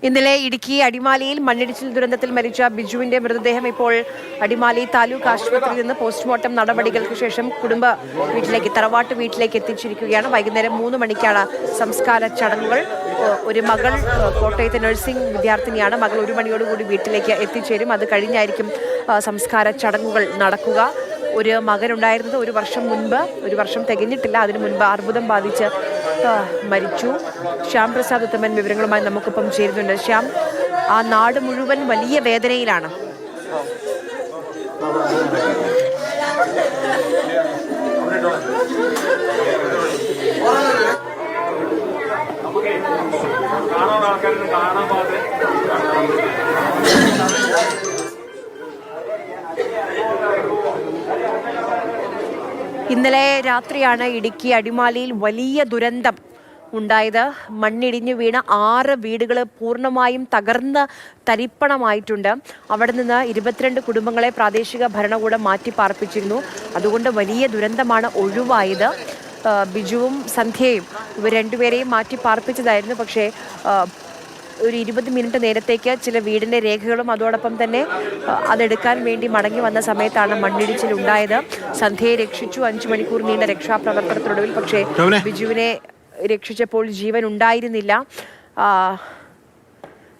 ഇന്നലെ ഇടുക്കി അടിമാലിയിൽ മണ്ണിടിച്ചിൽ ദുരന്തത്തിൽ മരിച്ച ബിജുവിന്റെ മൃതദേഹം ഇപ്പോൾ അടിമാലി താലൂക്ക് ആശുപത്രിയിൽ നിന്ന് പോസ്റ്റ്മോർട്ടം നടപടികൾക്ക് ശേഷം കുടുംബ വീട്ടിലേക്ക് തറവാട്ട് വീട്ടിലേക്ക് എത്തിച്ചിരിക്കുകയാണ്. വൈകുന്നേരം 3 മണിക്കാണ് സംസ്കാര ചടങ്ങുകൾ. ഒരു മകൾ കോട്ടയത്തെ നഴ്സിംഗ് വിദ്യാർത്ഥിനിയാണ്. മകൾ 1 മണിയോടുകൂടി വീട്ടിലേക്ക് എത്തിച്ചേരും. അത് കഴിഞ്ഞായിരിക്കും സംസ്കാര ചടങ്ങുകൾ നടക്കുക. ഒരു മകനുണ്ടായിരുന്നത് 1 വർഷം മുൻപ്, 1 വർഷം തികഞ്ഞിട്ടില്ല, അതിനു മുൻപ് അർബുദം ബാധിച്ച് മരിച്ചു. ശ്യാം പ്രസാദ് ഉത്തമൻ വിവരങ്ങളുമായി നമുക്കൊപ്പം ചേരുന്നുണ്ട്. ശ്യാം, ആ നാട് മുഴുവൻ വലിയ വേദനയിലാണ്. ഇന്നലെ രാത്രിയാണ് ഇടുക്കി അടിമാലിയിൽ വലിയ ദുരന്തം ഉണ്ടായത്. മണ്ണിടിഞ്ഞു വീണ 6 വീടുകൾ പൂർണ്ണമായും തകർന്ന് തരിപ്പണമായിട്ടുണ്ട്. അവിടെ നിന്ന് 22 കുടുംബങ്ങളെ പ്രാദേശിക ഭരണകൂടം മാറ്റി പാർപ്പിച്ചിരുന്നു. അതുകൊണ്ട് വലിയ ദുരന്തമാണ് ഒഴിവായത്. ബിജുവും സന്ധ്യയും ഇവർ രണ്ടുപേരെയും മാറ്റി പാർപ്പിച്ചതായിരുന്നു. പക്ഷേ ഒരു 20 മിനിറ്റ് നേരത്തേക്ക് ചില വീടിൻ്റെ രേഖകളും അതോടൊപ്പം തന്നെ അതെടുക്കാൻ വേണ്ടി മടങ്ങി വന്ന സമയത്താണ് മണ്ണിടിച്ചിലുണ്ടായത്. സന്ധ്യയെ രക്ഷിച്ചു. 5 മണിക്കൂർ നീണ്ട രക്ഷാപ്രവർത്തനത്തിനൊടുവിൽ പക്ഷേ ബിജുവിനെ രക്ഷിച്ചപ്പോൾ ജീവൻ ഉണ്ടായിരുന്നില്ല.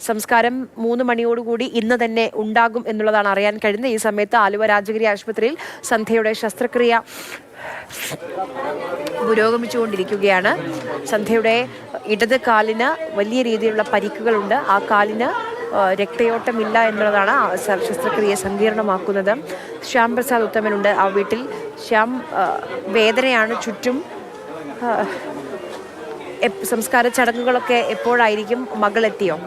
സംസ്കാരം 3 മണിയോടുകൂടി ഇന്ന് തന്നെ ഉണ്ടാകും എന്നുള്ളതാണ് അറിയാൻ കഴിയുന്നത്. ഈ സമയത്ത് ആലുവ രാജഗിരി ആശുപത്രിയിൽ സന്ധ്യയുടെ ശസ്ത്രക്രിയ പുരോഗമിച്ചുകൊണ്ടിരിക്കുകയാണ്. സന്ധ്യയുടെ ഇടത് കാലിന് വലിയ രീതിയിലുള്ള പരിക്കുകളുണ്ട്. ആ കാലിന് രക്തയോട്ടമില്ല എന്നുള്ളതാണ് ശസ്ത്രക്രിയ സങ്കീർണമാക്കുന്നത്. ശ്യാം പ്രസാദ് ഉത്തമനുണ്ട് ആ വീട്ടിൽ. ശ്യാം, വേദനയാണ് ചുറ്റും. സംസ്കാര ചടങ്ങുകളൊക്കെ എപ്പോഴായിരിക്കും? മകൾ എത്തിയോ?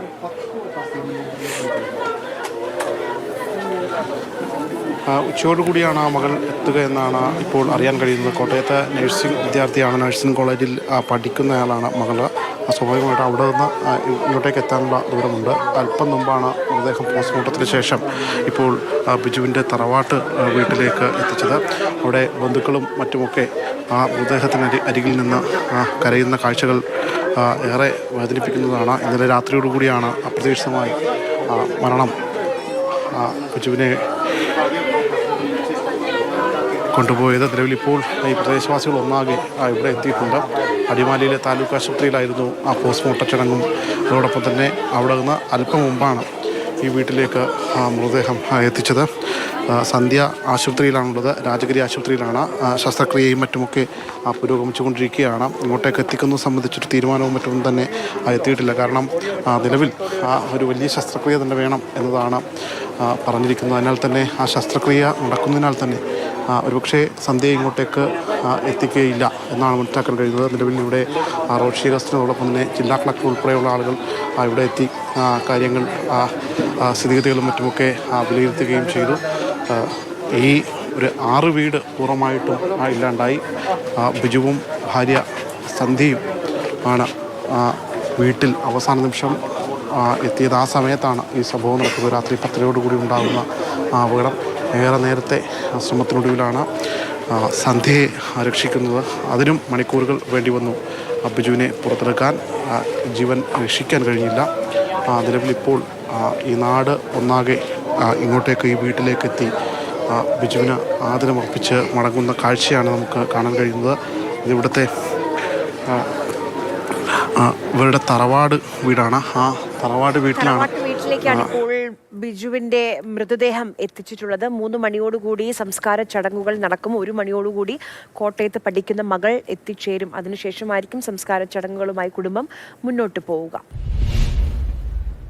ഉച്ചയോടുകൂടിയാണ് ആ മകൾ എത്തുക എന്നാണ് ഇപ്പോൾ അറിയാൻ കഴിയുന്നത്. കോട്ടയത്തെ നഴ്സിംഗ് വിദ്യാർത്ഥിയാണ്. നഴ്സിംഗ് കോളേജിൽ പഠിക്കുന്നയാളാണ് മകൾ. സ്വാഭാവികമായിട്ട് അവിടെ നിന്ന് ഇങ്ങോട്ടേക്ക് എത്താനുള്ള ദൂരമുണ്ട്. അല്പം മുമ്പാണ് മൃതദേഹം പോസ്റ്റ്മോർട്ടത്തിന് ശേഷം ഇപ്പോൾ ബിജുവിൻ്റെ തറവാട്ട് വീട്ടിലേക്ക് എത്തിച്ചത്. അവിടെ ബന്ധുക്കളും മറ്റുമൊക്കെ ആ മൃതദേഹത്തിന് അരികിൽ നിന്ന് കരയുന്ന കാഴ്ചകൾ ഏറെ വേദനിപ്പിക്കുന്നതാണ്. ഇന്നലെ രാത്രിയോടുകൂടിയാണ് അപ്രതീക്ഷിതമായി മരണം ബിജുവിനെ കൊണ്ടുപോയത്. നിലവിൽ ഇപ്പോൾ ഈ പ്രദേശവാസികൾ ഒന്നാകെ ഇവിടെ എത്തിയിട്ടുണ്ട്. അടിമാലിയിലെ താലൂക്ക് ആശുപത്രിയിലായിരുന്നു ആ പോസ്റ്റ്മോർട്ടം ചടങ്ങും. അതോടൊപ്പം തന്നെ അവിടെ നിന്ന് അല്പം മുമ്പാണ് ഈ വീട്ടിലേക്ക് മൃതദേഹം എത്തിച്ചത്. സന്ധ്യ ആശുപത്രിയിലാണുള്ളത്, രാജഗിരി ആശുപത്രിയിലാണ്. ശസ്ത്രക്രിയയും മറ്റുമൊക്കെ പുരോഗമിച്ചുകൊണ്ടിരിക്കുകയാണ്. ഇങ്ങോട്ടേക്ക് എത്തിക്കുന്നത് സംബന്ധിച്ചൊരു തീരുമാനവും മറ്റൊന്നും തന്നെ എത്തിയിട്ടില്ല. കാരണം നിലവിൽ ഒരു വലിയ ശസ്ത്രക്രിയ തന്നെ വേണം എന്നതാണ് പറഞ്ഞിരിക്കുന്നത്. അതിനാൽ തന്നെ ആ ശസ്ത്രക്രിയ നടക്കുന്നതിനാൽ തന്നെ ഒരുപക്ഷെ സന്ധ്യയെ ഇങ്ങോട്ടേക്ക് എത്തിക്കുകയില്ല എന്നാണ് മനസ്സിലാക്കാൻ കഴിയുന്നത്. നിലവിൽ ഇവിടെ റോഷി അഗസ്റ്റിനോടൊപ്പം തന്നെ ജില്ലാ കളക്ടർ ഉൾപ്പെടെയുള്ള ആളുകൾ ഇവിടെ എത്തി കാര്യങ്ങൾ സ്ഥിതിഗതികളും മറ്റുമൊക്കെ വിലയിരുത്തുകയും ചെയ്തു. ഈ ഒരു 6 വീട് പൂർണ്ണമായിട്ടും ഇല്ലാണ്ടായി. ബിജുവും ഭാര്യ സന്ധ്യയും ആണ് വീട്ടിൽ അവസാന നിമിഷം എത്തിയത്. ആ സമയത്താണ് ഈ സംഭവം നടക്കുന്നത്. രാത്രി 10:00 ഉണ്ടാകുന്ന അപകടം. ഏറെ നേരത്തെ ശ്രമത്തിനൊടുവിലാണ് സന്ധ്യയെ രക്ഷിക്കുന്നത്. അതിനും മണിക്കൂറുകൾ വേണ്ടി വന്നു ബിജുവിനെ പുറത്തെടുക്കാൻ. ജീവൻ രക്ഷിക്കാൻ കഴിഞ്ഞില്ല. നിലവിൽ ഇപ്പോൾ ഈ നാട് ഒന്നാകെ ഇങ്ങോട്ടേക്ക് ഈ വീട്ടിലേക്ക് എത്തി ബിജുവിന് ആദരമർപ്പിച്ച് മടങ്ങുന്ന കാഴ്ചയാണ് നമുക്ക് കാണാൻ കഴിയുന്നത്. ഇതിവിടുത്തെ ഇവരുടെ തറവാട് വീടാണ്. ആ തറവാട് വീട്ടിലേക്കാണ് ഇപ്പോൾ ബിജുവിന്റെ മൃതദേഹം എത്തിച്ചിട്ടുള്ളത്. 3 മണിയോടുകൂടി സംസ്കാര ചടങ്ങുകൾ നടക്കും. 1 മണിയോടുകൂടി കോട്ടയത്ത് പഠിക്കുന്ന മകൾ എത്തിച്ചേരും. അതിനുശേഷമായിരിക്കും സംസ്കാര ചടങ്ങുകളുമായി കുടുംബം മുന്നോട്ട് പോവുക.